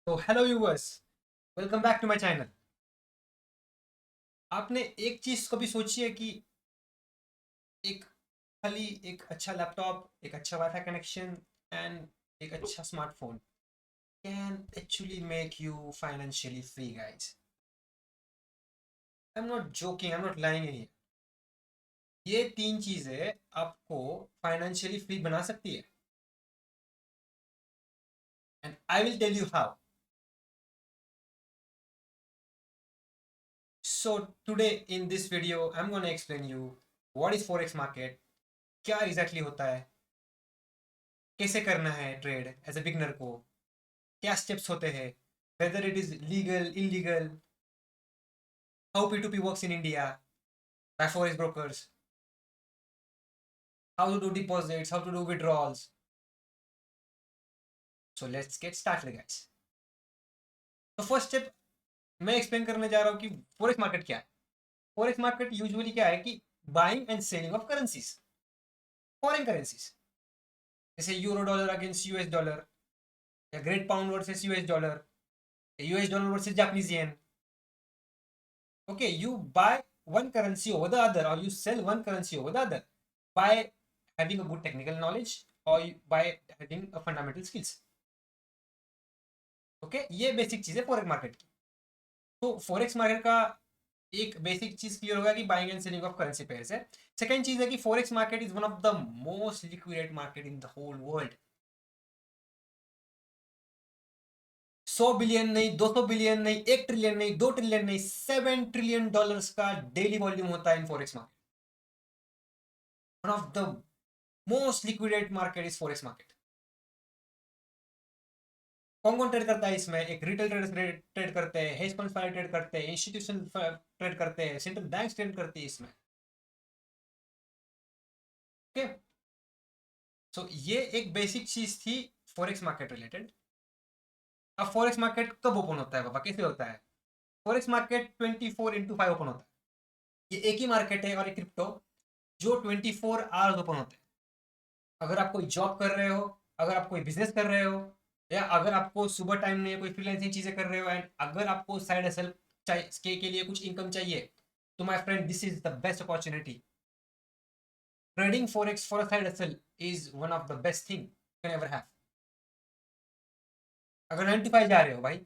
तो hello viewers, welcome back to my channel. आपने एक चीज कभी सोची है कि एक खाली एक अच्छा लैपटॉप, एक अच्छा वाईफाई कनेक्शन एंड एक अच्छा smartphone can actually make you financially free guys. I am not joking, I am not lying in. ये तीन चीजें आपको फाइनेंशियली फ्री बना सकती है and I will tell you how. So today in this video I am gonna explain you what is forex market, क्या exactly होता है, कैसे करना है ट्रेड एज ए बिगनर को, क्या स्टेप्स होते हैं, whether it is legal illegal, how P2P works in India by forex brokers, how to do deposits, how to do withdrawals. So let's get started guys. तो first step मैं explain करने जा रहा हूँ कि फॉरेक्स मार्केट क्या है। Forex market usually क्या है कि buying and selling of currencies, foreign currencies, जैसे euro dollar against US dollar, या great pound versus US dollar, US dollar versus Japanese yen. Okay, you buy one currency over the other, or you sell one currency over the other by having a good technical knowledge or by having a fundamental skills. Okay ये basic चीज है forex market की। तो forex market का एक basic चीज clear होगा कि buying and selling of currency pairs है। सेकंड चीज है कि forex market is one of the most liquidated market in the whole world. 100 billion नहीं, 200 बिलियन नहीं, 1 ट्रिलियन नहीं, 2 ट्रिलियन नहीं, $7 ट्रिलियन का डेली वॉल्यूम होता है in forex market. One of the most liquidated market is forex market. कौन कौन trade करता है इसमें? एक रिटेल ट्रेडर्स ट्रेड करते हैं, हेज फंड्स वाले ट्रेड करते हैं, इंस्टीट्यूशन ट्रेड करते हैं, सेंट्रल बैंक ट्रेड करती है इसमें। ओके, सो ये एक बेसिक चीज थी फॉरेक्स मार्केट रिलेटेड। अब फॉरेक्स मार्केट कब ओपन होता है बाबा, कैसे होता है? फॉरेक्स मार्केट 24/5 ओपन होता है। ये एक ही मार्केट है और एक क्रिप्टो जो 24 आवर्स ओपन होते हैं। अगर आप कोई जॉब कर रहे हो, अगर आप कोई बिजनेस कर रहे हो, या अगर आपको सुबह टाइम नहीं है, कोई फ्रीलांसिंग चीजें कर रहे हो, एंड अगर आपको साइड हसल के लिए कुछ इनकम चाहिए, तो my friend this is the best opportunity. Trading forex for a side hustle is one of the best thing you can ever have. अगर 9 to 5 जा रहे हो भाई,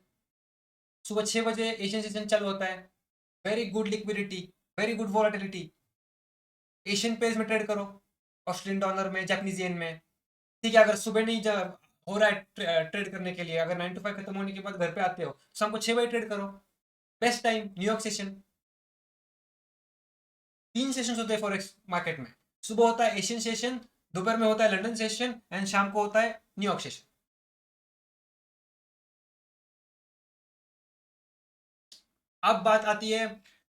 सुबह 6 बजे एशियन सेशन चालू होता है, very good liquidity, very good volatility. Asian page में ट्रेड करो, ऑस्ट्रेलियन डॉलर में, जापानीज येन में। ठीक है, अगर सुबह नहीं हो रहा है ट्रेड करने के लिए, अगर 9 to 5 खत्म होने के बाद घर पे आते हो, शाम को 6 बजे ट्रेड करो, best time. New York session, 3 session होते हैं फॉरेक्स मार्केट में। सुबह होता है एशियन सेशन, दोपहर में होता है लंदन सेशन, एंड शाम को होता है न्यूयॉर्क सेशन। अब बात आती है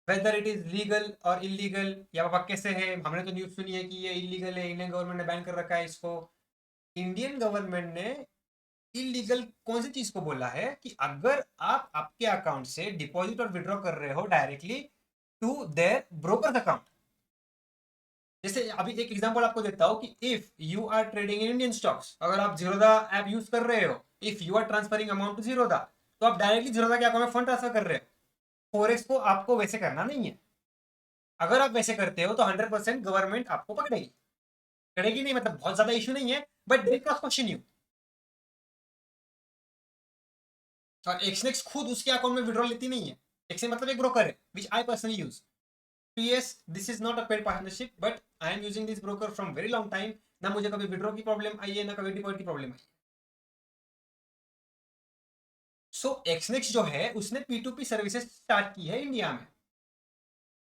वेदर इट इज लीगल और इलीगल, या बाबा कैसे है। हमने तो न्यूज सुनी है कि ये इलीगल है, इंडियन गवर्नमेंट ने बैन कर रखा है इसको। इंडियन गवर्नमेंट ने इलीगल कौन सी चीज को बोला है कि अगर आप आपके अकाउंट से डिपॉजिट और विड्रॉ कर रहे हो directly to their broker account. जैसे अभी एक एग्जांपल आपको देता हूं कि if you are trading in Indian stocks, अगर आप जीरोधा ऐप यूज कर रहे हो, if you are transferring amount to Zerodha, तो आप डायरेक्टली जीरोधा के अकाउंट में फंड ट्रांसफर कर रहे हो। फॉरेक्स को आपको वैसे करना नहीं है। अगर आप वैसे करते हो तो 100% गवर्नमेंट आपको पकड़ेगी। करेगी नहीं मतलब बहुत ज्यादा इशू नहीं है, but they cross question you. और एक्सनेक्स खुद उसके अकाउंट में विड्रॉल लेती नहीं है। एक्सनेक्स मतलब एक ब्रोकर है which I personally use. PS, this is not a paid partnership, but I am using this broker from very long time. ना मुझे कभी विड्रॉ की प्रॉब्लम आई है, ना कभी डिपॉजिट की प्रॉब्लम आई। सो एक्सनेक्स जो है उसने P2P सर्विसेज स्टार्ट की है इंडिया में।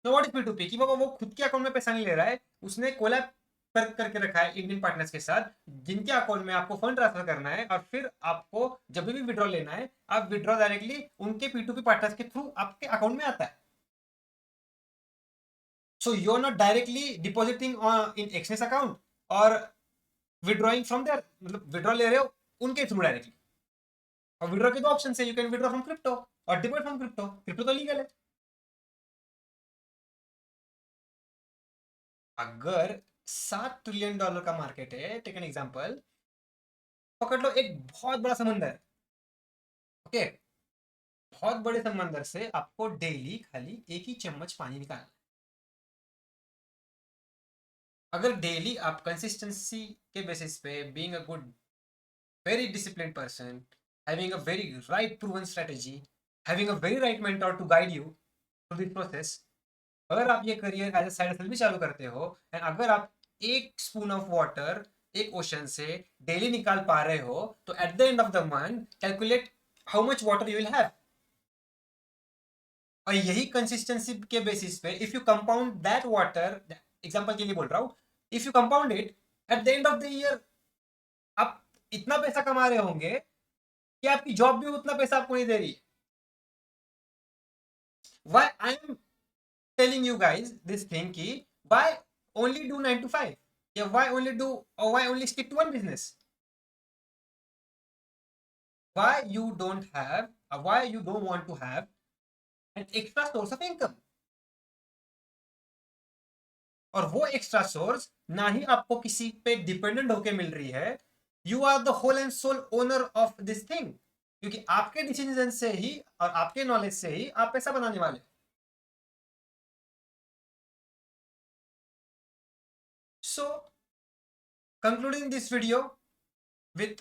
तो व्हाट इज P2P कि वो खुद के अकाउंट में पैसा नहीं ले रहा है, उसने कोलैब करके रखा है इंडियन पार्टनर्स के साथ, जिनके अकाउंट में आपको फंड ट्रांसफर करना है, और फिर आपको जब भी विड्रॉ लेना है, आप विड्रॉ डायरेक्टली उनके P2P पार्टनर्स के थ्रू आपके अकाउंट में आता है। So you are not directly depositing in Exness account और विड्रॉइंग फ्रॉम देयर, मतलब विड्रॉ ले रहे हो उनके थ्रू डायरेक्टली। और विड्रॉ के दो ऑप्शन है, you can withdraw from crypto और डिपॉजिट फ्रॉम क्रिप्टो। क्रिप्टो तो लीगल है। अगर $7 ट्रिलियन का मार्केट है, टेक एन एग्जांपल, पकड़ लो एक बहुत बड़ा समंदर है। ओके, बहुत बड़े समंदर से आपको डेली खाली एक ही चम्मच पानी निकालना। अगर डेली आप कंसिस्टेंसी के बेसिस पे being a good very disciplined person, having a very right proven strategy, having a very right mentor to guide you through this process, अगर आप ये career as a side hustle भी चालू करते हो एंड अगर आप एक स्पून ऑफ वाटर एक ओशन से डेली निकाल पा रहे हो, तो at the end of the month calculate how much water you will have. और यही कंसिस्टेंसी के बेसिस पे if you compound that water, example के लिए बोल रहा हूँ, if you compound it at the end of the year आप इतना पैसा कमा रहे होंगे कि आपकी जॉब भी उतना पैसा आपको नहीं दे रही है। Why I'm telling you guys this thing ki why only do 9 to 5? Yeah, why only do or why only stick to one business? Why you don't have why you don't want to have an extra source of income? और वो extra source ना ही आपको किसी पे dependent होके मिल रही है, you are the whole and sole owner of this thing, क्योंकि आपके डिसीजन से ही और आपके नॉलेज से ही आप पैसा बनाने वाले। So concluding this video with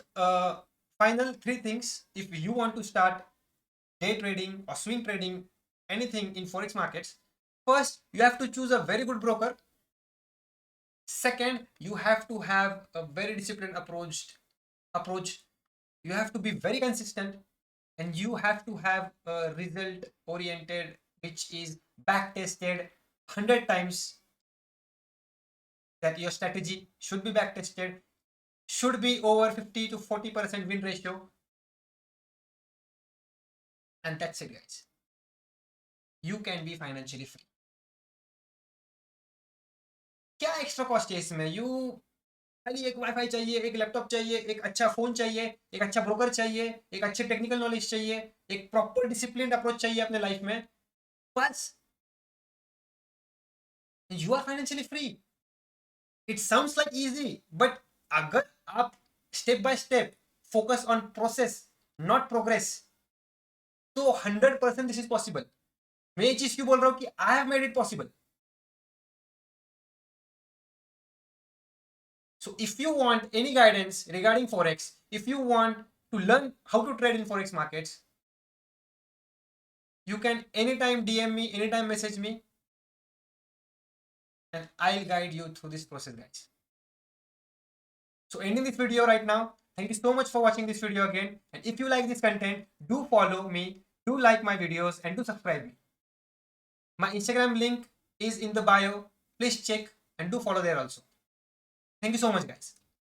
final three things. If you want to start day trading or swing trading, anything in forex markets, first you have to choose a very good broker. Second, you have to have a very disciplined approach. You have to be very consistent, and you have to have a result oriented, which is back tested 100 times. That your strategy should be back tested, should be over 50 to 40% win ratio, and that's it guys. You can be financially free. क्या extra cost है इसमें? You खाली एक wifi चाहिए, एक laptop चाहिए, एक अच्छा फोन चाहिए, एक अच्छा ब्रोकर चाहिए, एक अच्छे टेक्निकल नॉलेज चाहिए, एक प्रॉपर डिसिप्लिन अप्रोच चाहिए अपने लाइफ में, बस you are financially free. It sounds like easy, but अगर आप step by step focus on process not progress, तो 100% दिस इज पॉसिबल। मैं ये चीज क्यों बोल रहा हूं कि I have made it possible. So if you want any guidance regarding forex, if you want to learn how to trade in forex markets, you can anytime DM me, anytime message me, and I'll guide you through this process guys. So ending this video right now. Thank you so much for watching this video again, and if you like this content, do follow me, do like my videos, and do subscribe me. My Instagram link is in the bio. Please check and do follow there also. Thank you so much guys.